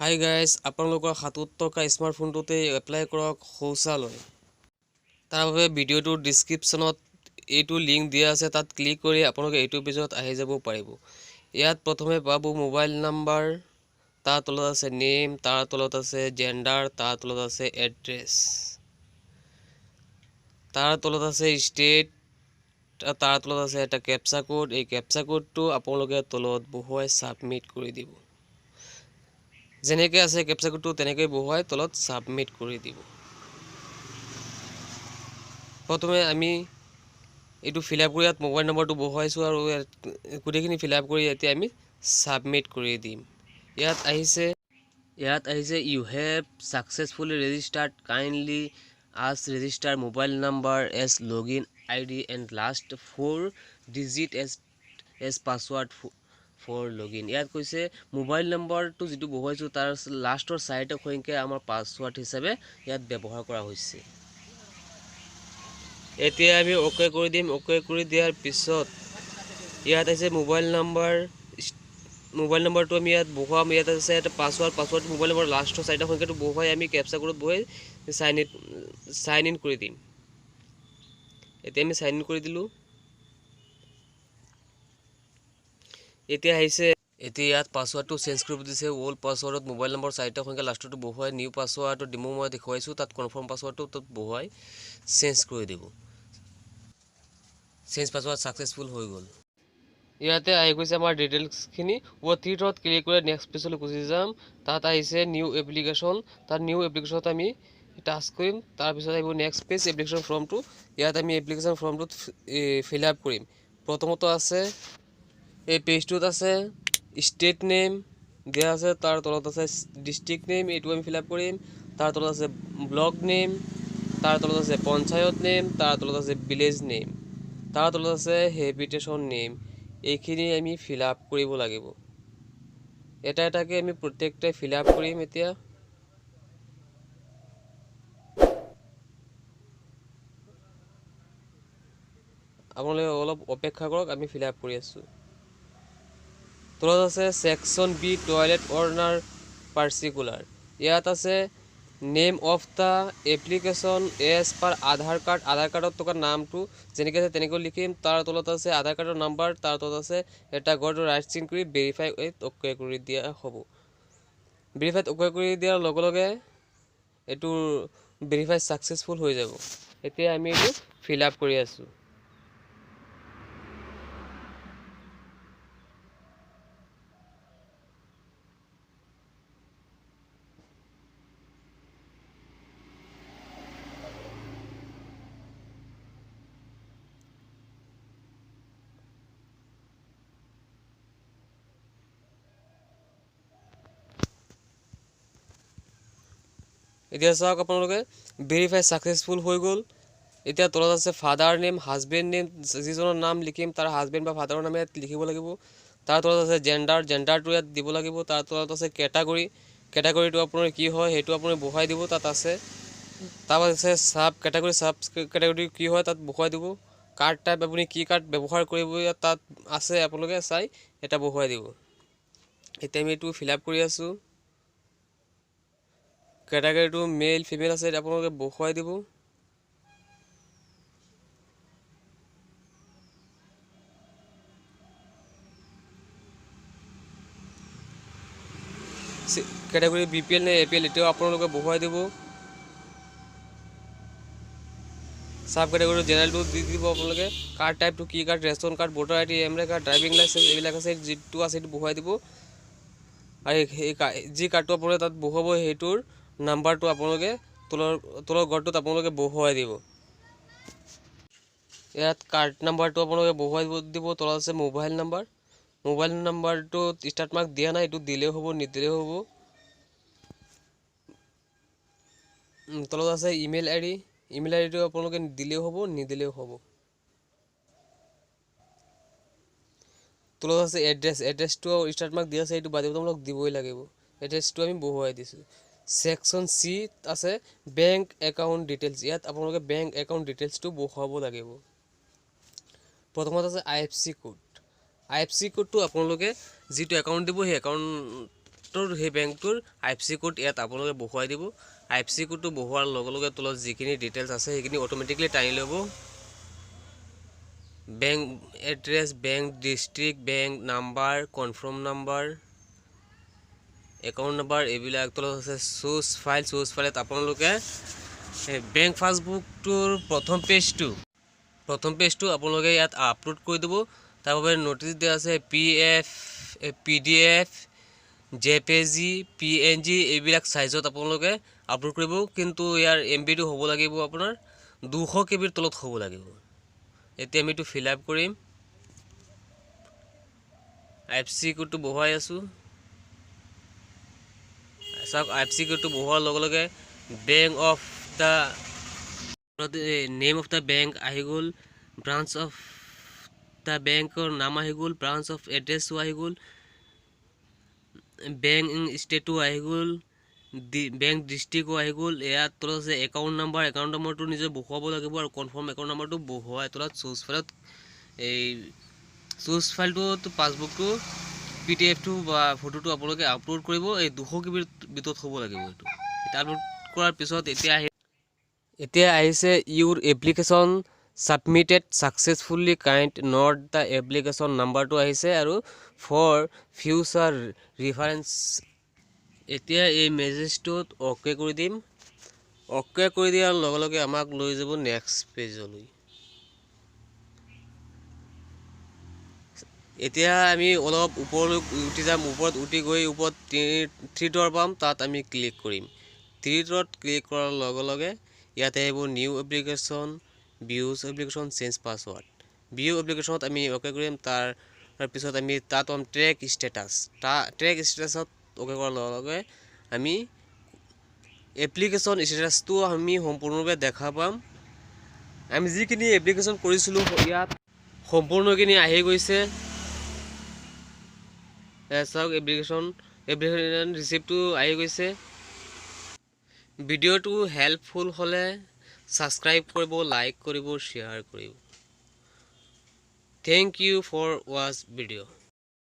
Hi guys, আপোনালোকৰ হাতত থকা স্মাৰ্টফোনটোতে এপ্লাই কৰক শৌচালয়। তাৰ বাবে ভিডিঅ'টোৰ ডিছক্ৰিপশ্যনত এইটো লিংক দিয়া আছে, তাত ক্লিক কৰি আপোনালোকে এইটো পেজত আহি যাব পাৰিব। ইয়াত প্ৰথমে পাব মোবাইল নাম্বাৰ, তাৰ তলত আছে নেম, তাৰ তলত আছে জেণ্ডাৰ, তাৰ তলত আছে এড্ৰেছ, তাৰ তলত আছে ষ্টেট, তাৰ তলত আছে এটা কেপচা কোড। এই কেপচা কোডটো আপোনালোকে তলত বহুৱাই ছাবমিট কৰি দিব। যেনেকৈ আছে কেপচা কোডটো তেনেকৈ বহুৱাই তলত ছাবমিট কৰি দিব। প্ৰথমে আমি এইটো ফিলআপ কৰি ইয়াত মোবাইল নম্বৰটো বহুৱাইছোঁ আৰু গোটেইখিনি ফিলআপ কৰি এতিয়া আমি ছাবমিট কৰি দিম। ইয়াত আহিছে you have successfully registered, kindly use register mobile number as login ID and last 4 digit as password for login. ইয়াত কৈছে মোবাইল নম্বৰটো যিটো বহুৱাইছোঁ তাৰ লাষ্টৰ 4টা সংখ্যা আমাৰ পাছৱাৰ্ড হিচাপে ইয়াত ব্যৱহাৰ কৰা হৈছে। এতিয়া আমি অ'কে কৰি দিম। অ'কে কৰি দিয়াৰ পিছত ইয়াত আছে মোবাইল নম্বৰটো আমি ইয়াত বহুৱাম। ইয়াত আছে এটা পাছৱাৰ্ড মোবাইল নম্বৰ লাষ্টৰ 4টা সংখ্যাটো বহুৱাই আমি কেপচা কোডত বহুৱাই চাইন ইন কৰি দিম। এতিয়া আমি চাইন ইন কৰি দিলোঁ। এতিয়া ইয়াত পাছৱাৰ্ডটো চেঞ্জ কৰিব দিছে। অল্ড পাছৱাৰ্ডত মোবাইল নম্বৰ 4টা সংখ্যা লাষ্টটো বহুৱাই নিউ পাছৱাৰ্ডটো ডিমো মই দেখুৱাইছোঁ, তাত কনফাৰ্ম পাছৱাৰ্ডটো তাত বহুৱাই চেঞ্জ কৰি দিব। চেঞ্জ পাছৱাৰ্ড ছাকচেছফুল হৈ গ'ল। ইয়াতে আহি গৈছে আমাৰ ডিটেইলছখিনি। থ্ৰীডট ক্লিক কৰি নেক্সট পেজলৈ গুচি যাম। তাত আহিছে নিউ এপ্লিকেশ্যন। তাত নিউ এপ্লিকেশ্যনত আমি টাচ কৰিম। তাৰপিছত আহিব নেক্সট পেজ এপ্লিকেশ্যন ফৰ্মটো। ইয়াত আমি এপ্লিকেশ্যন ফৰ্মটোত ফিল আপ কৰিম। প্ৰথমতে আছে এই পেজটোত আছে ষ্টেট নেম দিয়া আছে, তাৰ তলত আছে ডিষ্ট্ৰিক্ট নেম, এইটো আমি ফিল আপ কৰিম। তাৰ তলত আছে ব্লক নেম, তাৰ তলত আছে পঞ্চায়ত নেম, তাৰ তলত আছে ভিলেজ নেম, তাৰ তলত আছে হেবিটেশ্যন নেম। এইখিনি আমি ফিল আপ কৰিব লাগিব। এটা এটাকৈ আমি প্ৰত্যেকটাই ফিল আপ কৰিম। এতিয়া আপোনালোকে অলপ অপেক্ষা কৰক, আমি ফিল আপ কৰি আছোঁ। তলত আছে section B toilet owner particular. ইয়াত আছে name of the application as per Aadhaar কাৰ্ডত থকা নামটো যেনেকৈ আছে তেনেকৈ লিখিম। তাৰ তলত আছে আধাৰ কাৰ্ডৰ নাম্বাৰ, তাৰ তলত আছে এটা ঘৰটো ৰাইট চিন কৰি ভেৰিফাই অ'কে কৰি দিয়া হ'ব। ভেৰিফাইড অ'কে কৰি দিয়াৰ লগে লগে এইটো ভেৰিফাই ছাকচেছফুল হৈ যাব। এতিয়া আমি এইটো ফিল আপ কৰি আছোঁ। এতিয়া চাওক আপোনালোকে ভেৰিফাই ছাকচেছফুল হৈ গ'ল। এতিয়া তলত আছে ফাদাৰ নেম, হাজবেণ্ড নেম, যিজনৰ নাম লিখিম তাৰ হাজবেণ্ড বা ফাদাৰৰ নাম ইয়াত লিখিব লাগিব। তাৰ তলত আছে জেণ্ডাৰটো ইয়াত দিব লাগিব। তাৰ তলত আছে কেটাগৰীটো আপোনাৰ কি হয় সেইটো আপুনি বহুৱাই দিব, তাত আছে। তাৰপাছত আছে চাব কেটাগৰী কি হয় তাত বহুৱাই দিব। কাৰ্ড টাইপ আপুনি কি কাৰ্ড ব্যৱহাৰ কৰিব ইয়াত তাত আছে, আপোনালোকে চাই এটা বহুৱাই দিব। এতিয়া আমি এইটো ফিল আপ কৰি আছোঁ। কেটাগৰীটো মেল ফিমেল আছে, আপোনালোকে বহুৱাই দিব। কেটাগৰী BPL নে APL এতিয়াও আপোনালোকে বহুৱাই দিব। চাব কেটাগৰী জেনেৰেলটো দি দিব আপোনালোকে। কাৰ্ড টাইপটো কি card, ration card, voter ID, MLA card, driving licence এইবিলাক আছে, যিটো আছে সেইটো বহুৱাই দিব। আৰু সেই যি কাৰ্ডটো আপোনালোকে তাত বহুৱাব সেইটোৰ নাম্বাৰটো আপোনালোকে তলৰ ঘৰটোত আপোনালোকে বহুৱাই দিব। ইয়াত কাৰ্ড নাম্বাৰটো আপোনালোকে বহুৱাই দিব। তলত আছে মোবাইল নাম্বাৰটো ষ্টাৰ্ট মাৰ্ক দিয়া নাই, এইটো দিলেও হ'ব নিদিলেও হ'ব। তলত আছে ইমেইল আইডিটো আপোনালোকে দিলেও হ'ব নিদিলেও হ'ব। তলত আছে এড্ৰেছটো ষ্টাৰ্ট মাৰ্ক দিয়া আছে, এইটো বাধ্যতামূলক দিবই লাগিব। এড্ৰেছটো আমি বহুৱাই দিছোঁ। ছেকশ্যন চি আছে বেংক একাউণ্ট ডিটেইলছ। ইয়াত আপোনালোকে বেংক একাউণ্ট ডিটেইলছটো বহুৱাব লাগিব। প্ৰথমত আছে IFC কোডটো আপোনালোকে যিটো একাউণ্ট দিব সেই মাত্ৰ সেই বেংকটোৰ IFSC কোড ইয়াত আপোনালোকে বহুৱাই দিব। IFSC কোডটো বহুৱাৰ লগে লগে তলত যিখিনি ডিটেইলছ আছে সেইখিনি অটোমেটিকলি টানি ল'ব। Bank address, bank district, bank number, confirm number, account number, এইবিলাক তলত আছে চুজ ফাইলত আপোনালোকে বেংক পাছবুকটোৰ প্ৰথম পেজটো আপোনালোকে ইয়াত আপলোড কৰি দিব। তাৰ বাবে ন'টিচ দিয়া আছে PDF, JPG, PNG এইবিলাক চাইজত আপোনালোকে আপলোড কৰিব। কিন্তু ইয়াৰ MBটো হ'ব লাগিব আপোনাৰ 200 KB তলত হ'ব লাগিব। এতিয়া আমি এইটো ফিল আপ কৰিম। IFSC কোডটো বহুৱাই আছোঁ। চাওক IFSC কোডটো বহুৱাৰ লগে লগে bank of the name of the bank আহি গ'ল, ব্ৰাঞ্চ অফ দ্য বেংকৰ নাম আহি গ'ল, ব্ৰাঞ্চ অফ এড্ৰেছো আহি গ'ল, বেংক ষ্টেটো আহি গ'ল, বেংক ডিষ্ট্ৰিক্টো আহি গ'ল। ইয়াত তলত আছে একাউণ্ট নাম্বাৰটো নিজে বহুৱাব লাগিব আৰু কনফাৰ্ম একাউণ্ট নাম্বাৰটো বহুৱাই তলত চুজ ফাইলটোত পাছবুকটো PDF-টো বা ফটোটো আপোনালোকে আপলোড কৰিব। এই 200 KB ভিতৰত হ'ব লাগিব। এইটো আপলোড কৰাৰ পিছত এতিয়া আহিছে your application submitted successfully, kind note the application নাম্বাৰটো আহিছে আৰু ফৰ ফিউচাৰ ৰিফাৰেঞ্চ। এতিয়া এই মেছেজটোত অ'কে কৰি দিম। অ'কে কৰি দিয়াৰ লগে লগে আমাক লৈ যাব নেক্সট পেজলৈ। এতিয়া আমি অলপ ওপৰলৈ উঠি যাম। ওপৰত উঠি গৈ ওপৰত 3 ডট পাম, তাত আমি ক্লিক কৰিম। 3 ডট ক্লিক কৰাৰ লগে লগে ইয়াতে আহিব new application, views application, change password. View এপ্লিকেশ্যনত আমি অ'কে কৰিম। তাৰপিছত আমি তাত পাম ট্ৰেক ষ্টেটাছত অ'কে কৰাৰ লগে লগে আমি এপ্লিকেশ্যন ষ্টেটাছটো আমি সম্পূৰ্ণৰূপে দেখা পাম। আমি যিখিনি এপ্লিকেশ্যন কৰিছিলোঁ ইয়াত সম্পূৰ্ণখিনি আহি গৈছে। চাওক এপ্লিকেশ্যন ৰিচিপ্টটো আহি গৈছে। ভিডিঅ'টো হেল্পফুল হ'লে ছাবস্ক্ৰাইব কৰিব, লাইক কৰিব, শ্বেয়াৰ কৰিব। Thank you for watch video'.